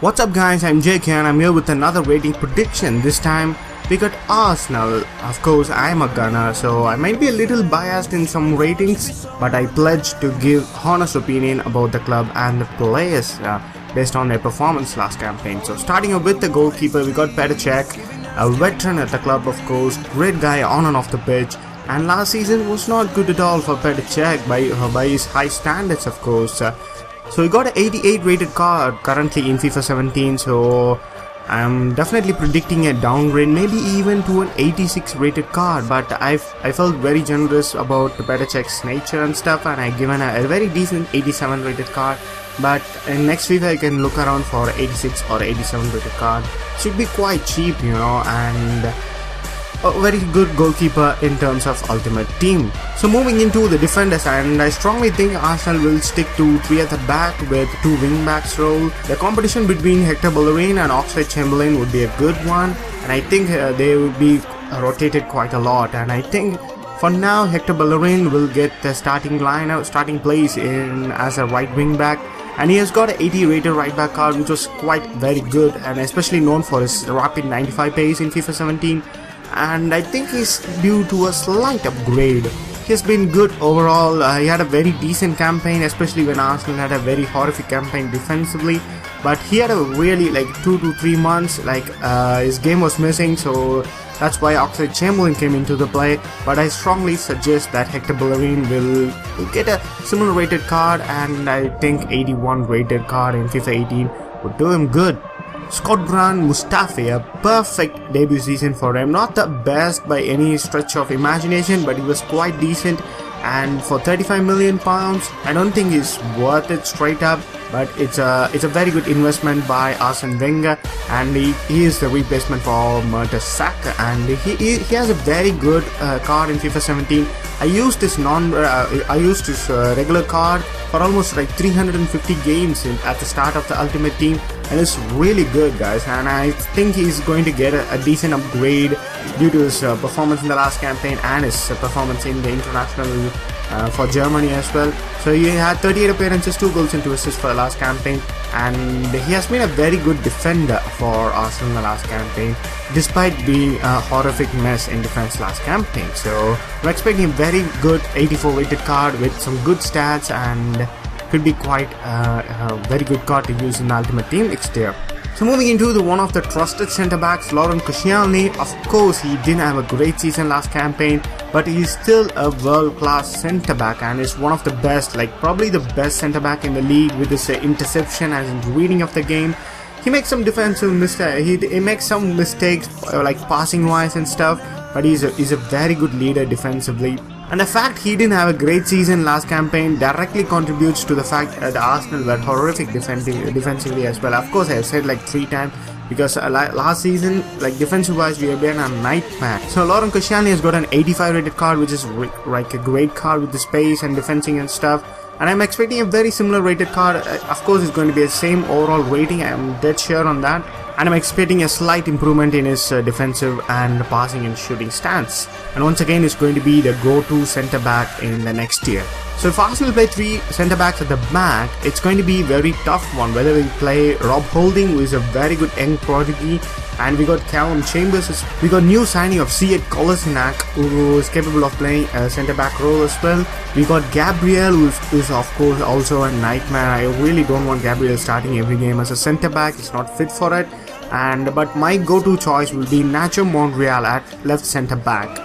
What's up guys, I'm JK and I'm here with another rating prediction. This time we got Arsenal. Of course I'm a gunner, so I might be a little biased in some ratings, but I pledge to give honest opinion about the club and the players based on their performance last campaign. So starting off with the goalkeeper, we got Petr Cech, a veteran at the club of course, great guy on and off the pitch. And last season was not good at all for Petr Cech by his high standards of course. So he got an 88 rated card currently in FIFA 17, so I'm definitely predicting a downgrade, maybe even to an 86 rated card, but I felt very generous about Petr Cech's nature and stuff, and I given a very decent 87 rated card. But in next FIFA I can look around for 86 or 87 rated card. Should be quite cheap, you know, and a very good goalkeeper in terms of ultimate team. So moving into the defenders, and I strongly think Arsenal will stick to 3 at the back with 2 wing backs role. The competition between Hector Bellerin and Oxlade-Chamberlain would be a good one, and I think they will be rotated quite a lot, and I think for now Hector Bellerin will get the starting place in as a right wing back, and he has got an 80 rated right back card, which was quite very good, and especially known for his rapid 95 pace in FIFA 17. And I think he's due to a slight upgrade. He's been good overall. He had a very decent campaign, especially when Arsenal had a very horrific campaign defensively, but he had a really 2 to 3 months his game was missing, so that's why Oxlade-Chamberlain came into the play. But I strongly suggest that Hector Bellerin will get a similar rated card, and I think 81 rated card in FIFA 18 would do him good. Shkodran Mustafi, a perfect debut season for him. Not the best by any stretch of imagination, but he was quite decent, and for £35 million I don't think he's worth it straight up, but it's a very good investment by Arsene Wenger, and he is the replacement for Mertesacker, and he has a very good card in FIFA 17. I used his regular card for almost 350 games at the start of the Ultimate Team, and it's really good guys, and I think he's going to get a decent upgrade due to his performance in the last campaign and his performance in the international for Germany as well. So he had 38 appearances, 2 goals and 2 assists for the last campaign, and he has been a very good defender for Arsenal in the last campaign, despite being a horrific mess in defense last campaign. So I'm expecting a very good 84 rated card with some good stats, and could be quite a very good card to use in the Ultimate Team next year. So moving into one of the trusted centre backs, Laurent Koscielny. Of course he didn't have a great season last campaign, but he's still a world class centre back and is one of the best, probably the best centre back in the league with his interception and reading of the game. He makes some defensive mistakes, he makes some mistakes passing wise and stuff, but he's a very good leader defensively. And the fact he didn't have a great season last campaign directly contributes to the fact that Arsenal were horrific defensively as well. Of course, I have said 3 times, because last season, defensive wise, we have been a nightmare. So Laurent Koscielny has got an 85 rated card, which is a great card with the space and defending and stuff. And I'm expecting a very similar rated card. Of course, it's going to be the same overall rating, I'm dead sure on that. And I'm expecting a slight improvement in his defensive and passing and shooting stance. And once again, it's going to be the go-to centre back in the next year. So if Arsenal play 3 centre backs at the back, it's going to be a very tough one. Whether we play Rob Holding, who is a very good young prodigy, and we got Callum Chambers, we got new signing of Sead Kolasinac, who is capable of playing a centre back role as well. We got Gabriel, who is of course also a nightmare. I really don't want Gabriel starting every game as a centre back. He's not fit for it. But my go-to choice will be Nacho Monreal at left centre back.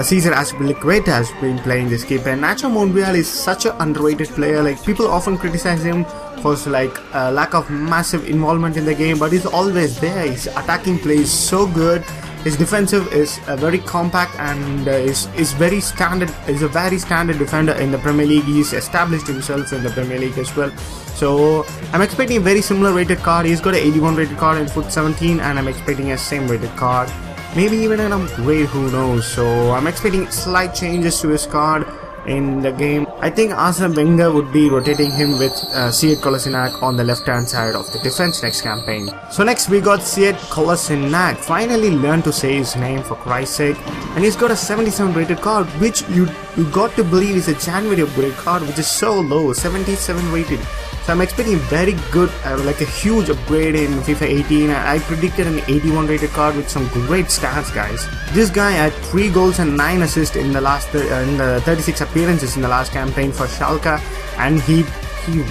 Cesar Azpilicueta has been playing this keeper. Nacho Monreal is such an underrated player. People often criticize him for lack of massive involvement in the game, but he's always there. His attacking play is so good. His defensive is very compact and is very standard. Is a very standard defender in the Premier League. He's established himself in the Premier League as well. So I'm expecting a very similar rated card. He's got an 81 rated card in Foot 17, and I'm expecting a same rated card. Maybe even an upgrade, who knows. So I'm expecting slight changes to his card in the game. I think Arsene Wenger would be rotating him with Sead Kolasinac on the left hand side of the defense next campaign. So next we got Sead Kolasinac. Finally learned to say his name, for Christ's sake. And he's got a 77 rated card, which you got to believe is a January upgrade card, which is so low, 77 rated. So I'm expecting a very good, like a huge upgrade in FIFA 18. I predicted an 81 rated card with some great stats, guys. This guy had 3 goals and 9 assists in the last in the 36 appearances in the last campaign for Schalke, and he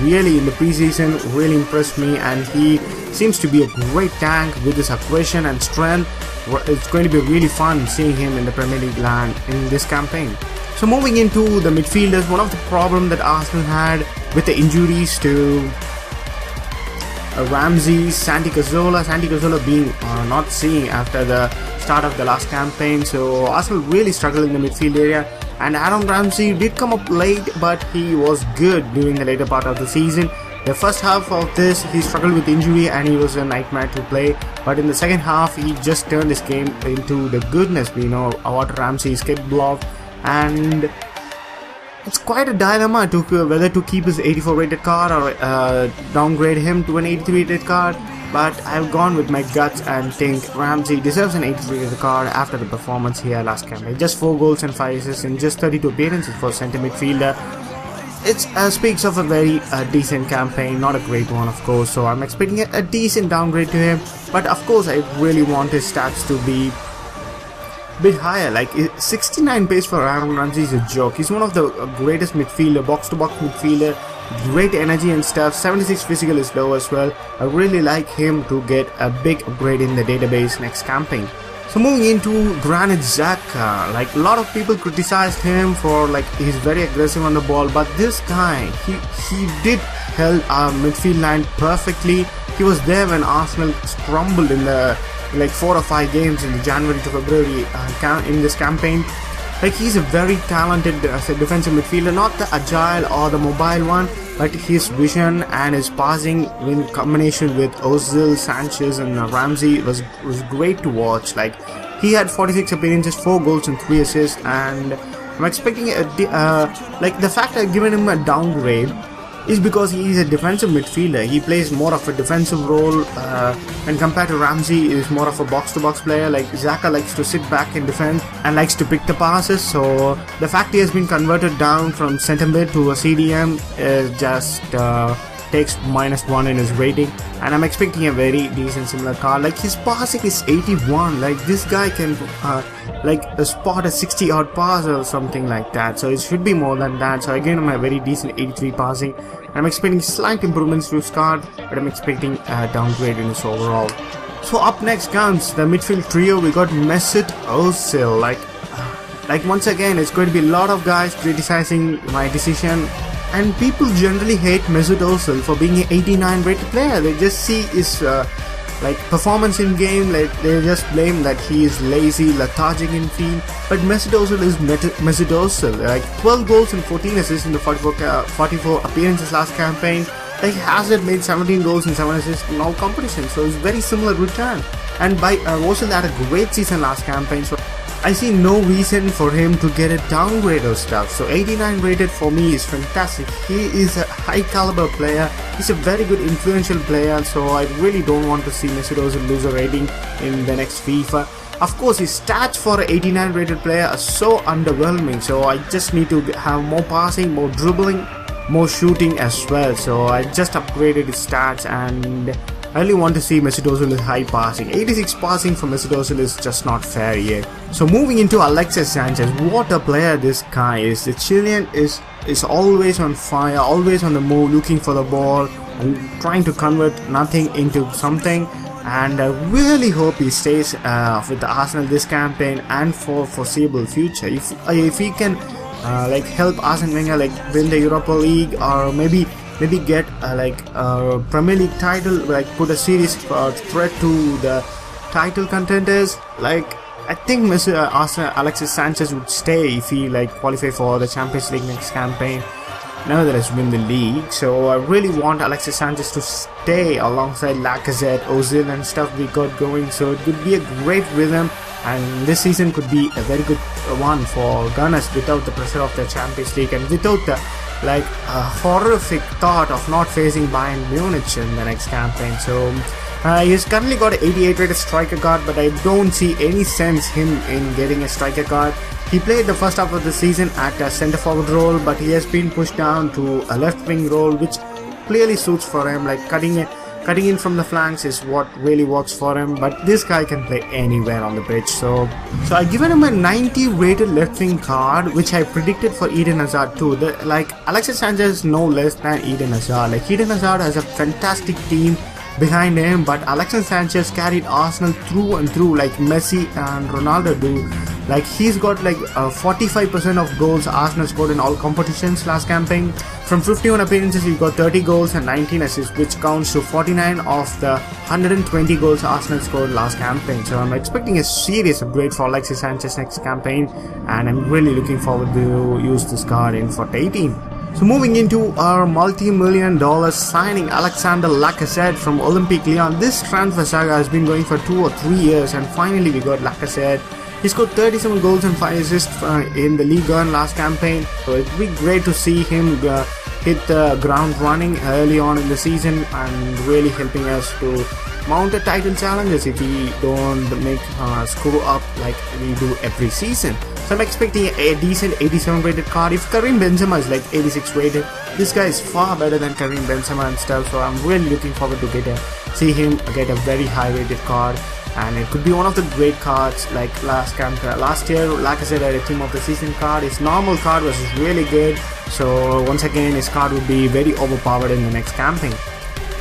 really in the preseason really impressed me, and he seems to be a great tank with his aggression and strength. It's going to be really fun seeing him in the Premier League land in this campaign. So moving into the midfielders, one of the problems that Arsenal had with the injuries to Ramsey, Santi Cazorla being not seeing after the start of the last campaign, so Arsenal really struggled in the midfield area. And Aaron Ramsey did come up late, but he was good during the later part of the season. The first half of this, he struggled with injury and he was a nightmare to play. But in the second half, he just turned his game into the goodness we know what Ramsey is capable of. And it's quite a dilemma to whether to keep his 84 rated card or downgrade him to an 83 rated card. But I've gone with my guts and think Ramsey deserves an 83 rated card after the performance he had last campaign. Just 4 goals and 5 assists in just 32 appearances for centre midfielder. It speaks of a very decent campaign, not a great one of course, so I'm expecting a decent downgrade to him. But of course I really want his stats to be bit higher. Like 69 pace for Aaron Ramsey is a joke. He's one of the greatest midfielder, box-to-box midfielder, great energy and stuff. 76 physical is low as well. I really like him to get a big upgrade in the database next campaign. So moving into Granit Xhaka, like a lot of people criticized him for like he's very aggressive on the ball, but this guy, he did held our midfield line perfectly. He was there when Arsenal crumbled in the like 4 or 5 games in the January to February in this campaign. Like he's a very talented defensive midfielder, not the agile or the mobile one, but his vision and his passing in combination with Ozil, Sanchez and Ramsey was great to watch. Like he had 46 appearances, 4 goals and 3 assists, and I'm expecting like the fact I've given him a downgrade is because he is a defensive midfielder. He plays more of a defensive role and compared to Ramsey is more of a box-to-box player. Like Xhaka likes to sit back in defense and likes to pick the passes, so the fact he has been converted down from centre mid to a CDM just takes -1 in his rating, and I'm expecting a very decent similar card. Like his passing is 81, like this guy can like spot a 60 odd pass or something like that, so it should be more than that. So again, I'm a very decent 83 passing. I'm expecting slight improvements to his card, but I'm expecting a downgrade in his overall. So up next comes the midfield trio. We got Mesut Ozil. Like once again, it's going to be a lot of guys criticizing my decision. And people generally hate Mesut Ozil for being an 89 rated player. They just see his like performance in game, like they just blame that he is lazy, lethargic in field. But Mesut Ozil is Mesut Ozil. Like 12 goals and 14 assists in the 44 appearances last campaign. Like Hazard made 17 goals and 7 assists in all competitions, so it's very similar return. And by Ozil had a great season last campaign, so I see no reason for him to get a downgrade or stuff. So 89 rated for me is fantastic. He is a high caliber player. He's a very good influential player, so I really don't want to see Mesut Ozil lose a rating in the next FIFA. Of course, his stats for an 89 rated player are so underwhelming, so I just need to have more passing, more dribbling, more shooting as well. So I just upgraded his stats, and I really want to see Mesut Ozil with high passing. 86 passing for Mesut Ozil is just not fair yet. So moving into Alexis Sanchez, what a player this guy is. The Chilean is always on fire, always on the move, looking for the ball and trying to convert nothing into something. And I really hope he stays with the Arsenal this campaign and for foreseeable future. If he can like help Arsene Wenger like win the Europa League, or maybe get like a Premier League title, like put a serious threat to the title contenders. Like I think Alexis Sanchez would stay if he like qualify for the Champions League next campaign, nevertheless win the league. So I really want Alexis Sanchez to stay alongside Lacazette, Ozil and stuff we got going. So it could be a great rhythm, and this season could be a very good one for Gunners without the pressure of the Champions League and without the like a horrific thought of not facing Bayern Munich in the next campaign. So he's currently got an 88 rated striker card, but I don't see any sense him in getting a striker card. He played the first half of the season at a centre forward role, but he has been pushed down to a left wing role, which clearly suits for him. Like cutting in from the flanks is what really works for him, but this guy can play anywhere on the pitch. So I given him a 90 rated left wing card, which I predicted for Eden Hazard too. Like Alexis Sanchez is no less than Eden Hazard. Like Eden Hazard has a fantastic team behind him, but Alexis Sanchez carried Arsenal through and through like Messi and Ronaldo do. Like he's got like 45% of goals Arsenal scored in all competitions last campaign. From 51 appearances he got 30 goals and 19 assists, which counts to 49 of the 120 goals Arsenal scored last campaign. So I'm expecting a serious upgrade for Alexis Sanchez next campaign, and I'm really looking forward to use this card in for 18. So moving into our multi-million dollar signing, Alexander Lacazette from Olympique Lyon. This transfer saga has been going for 2 or 3 years, and finally we got Lacazette. He scored 37 goals and 5 assists in the Ligue 1 last campaign, so it'd be great to see him hit the ground running early on in the season and really helping us to mount a title challenges if we don't make screw up like we do every season. So I'm expecting a decent 87 rated card. If Karim Benzema is like 86 rated, this guy is far better than Karim Benzema and stuff, so I'm really looking forward to see him get a very high rated card. And it could be one of the great cards like last year. Lacazette had a team of the season card. His normal card was really good, so once again his card would be very overpowered in the next campaign.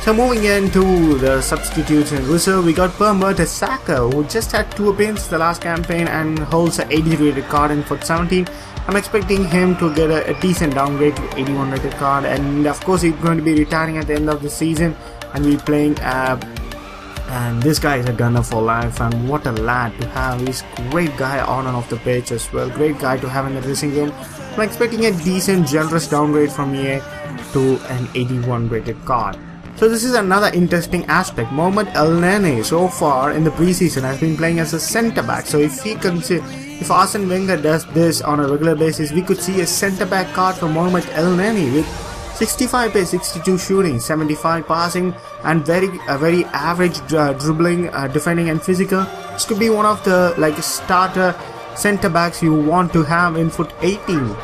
So moving into the substitutes in reserve, we got Per Mertesacker, who just had 2 appearances the last campaign and holds a 80 rated card in foot 17. I'm expecting him to get a decent downgrade to 81 rated card, and of course he's going to be retiring at the end of the season and be playing and this guy is a gunner for life, and what a lad to have. He's a great guy on and off the pitch as well, great guy to have in the dressing room. I'm expecting a decent generous downgrade from EA to an 81 rated card. So this is another interesting aspect. Mohamed Elneny so far in the preseason has been playing as a centre back, so if Arsene Wenger does this on a regular basis, we could see a centre back card for Mohamed Elneny with 65 by 62 shooting, 75 passing, and very average dribbling, defending, and physical. This could be one of the starter centre backs you want to have in foot 18.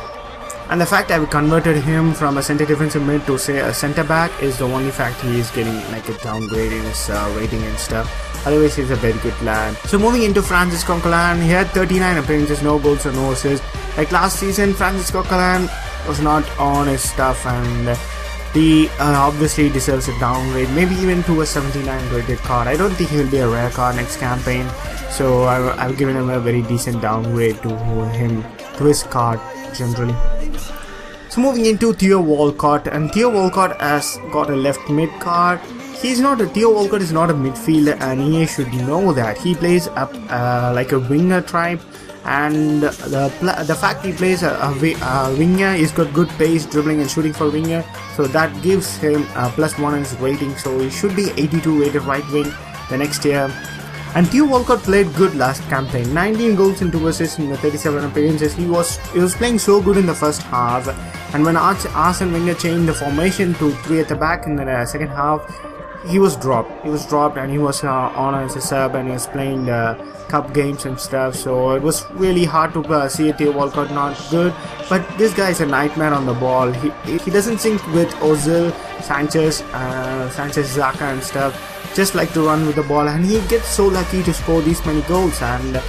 And the fact I've converted him from a centre defensive mid to say a centre back is the only fact he is getting like a downgrade in his rating and stuff. Otherwise he's a very good lad. So moving into Francis Coquelin, he had 39 appearances, no goals or no assists. Like last season, Francis Coquelin was not on his stuff, and he obviously deserves a downgrade, maybe even to a 79 rated card. I don't think he will be a rare card next campaign, so I've given him a very decent downgrade to his card generally. So moving into Theo Walcott, and Theo Walcott has got a left mid card. Theo Walcott is not a midfielder, and EA should know that. He plays up like a winger type, and the fact he plays a winger, he's got good pace, dribbling and shooting for winger, so that gives him a +1 in his rating, so he should be 82 rated right wing the next year. And Theo Walcott played good last campaign, 19 goals and 2 assists in the 37 appearances. He was playing so good in the first half, and when Arsene Wenger changed the formation to 3 at the back in the second half, he was dropped, and he was on as a sub, and he was playing the cup games and stuff, so it was really hard to see Theo Walcott not good. But this guy is a nightmare on the ball. He doesn't sync with Ozil, Sanchez, Xhaka and stuff. Just like to run with the ball, and he gets so lucky to score these many goals, and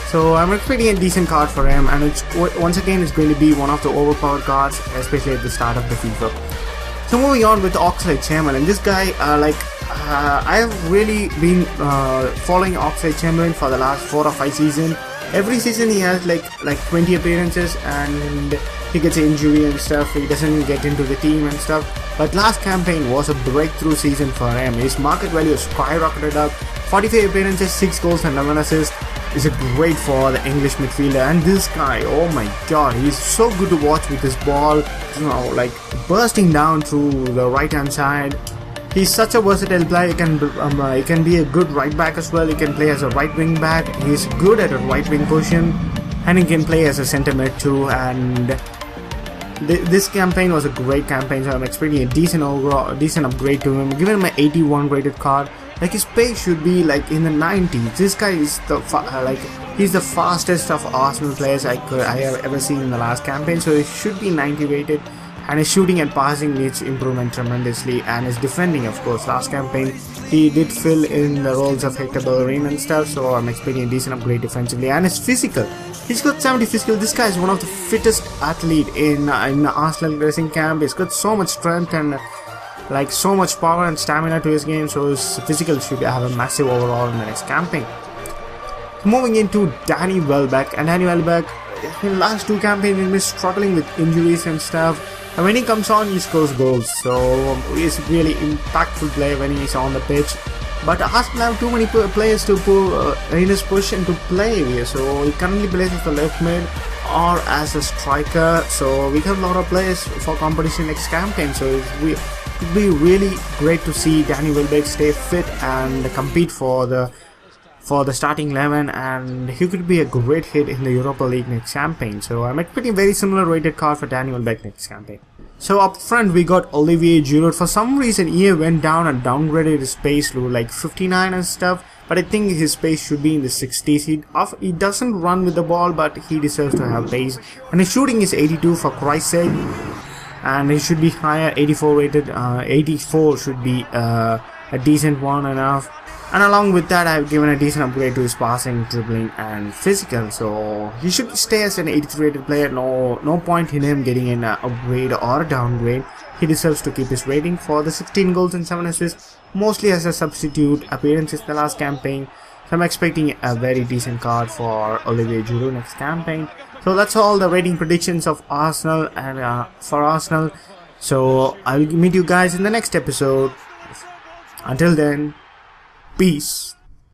so I'm expecting a decent card for him, and once again it's going to be one of the overpowered cards, especially at the start of the FIFA. So moving on with Oxlade-Chamberlain, this guy I have really been following Oxlade-Chamberlain for the last 4 or 5 seasons. Every season he has like 20 appearances, and he gets injury and stuff, he doesn't get into the team and stuff. But last campaign was a breakthrough season for him. His market value skyrocketed up. 45 appearances, 6 goals and 11 assists is a great for the English midfielder. And this guy, oh my god, he's so good to watch with his ball, like bursting down through the right hand side. He's such a versatile player. He can be a good right back as well. He can play as a right wing back. He's good at a right wing position, and he can play as a centre mid too. And this campaign was a great campaign, so I'm expecting a decent upgrade to him. Giving him an 81 rated card. Like his pace should be like in the 90s. This guy is he's the fastest of Arsenal players I have ever seen in the last campaign, so he should be 90 rated. and his shooting and passing needs improvement tremendously, and his defending, of course. Last campaign he did fill in the roles of Hector Bellerin and stuff, so I'm expecting a decent upgrade defensively. And his physical, he's got 70 physical. This guy is one of the fittest athlete in Arsenal dressing camp. He's got so much strength and like so much power and stamina to his game, so his physical should have a massive overall in the next campaign. Moving into Danny Welbeck, and Danny Welbeck in the last 2 campaigns he's been struggling with injuries and stuff, and when he comes on he scores goals, so he's really impactful player when he's on the pitch. But Arsenal have too many players to put in his position to play, so he currently plays as the left mid or as a striker, so we have a lot of players for competition next campaign, so it would be really great to see Danny Welbeck stay fit and compete for the starting 11, and he could be a great hit in the Europa League next campaign. So I'm expecting very similar rated card for Danny Welbeck next campaign. So up front we got Olivier Giroud. For some reason EA went down and downgraded his pace to like 59 and stuff, but I think his pace should be in the 60s. He doesn't run with the ball, but he deserves to have pace, and his shooting is 82 for Christ's sake, and he should be higher, 84 rated. 84 should be a decent one enough. And along with that, I've given a decent upgrade to his passing, dribbling and physical, so he should stay as an 83 rated player. No point in him getting an upgrade or a downgrade. He deserves to keep his rating for the 16 goals and 7 assists, mostly as a substitute appearances in the last campaign. So I'm expecting a very decent card for Olivier Giroud next campaign. So that's all the rating predictions of Arsenal and for Arsenal. So I'll meet you guys in the next episode. Until then, peace.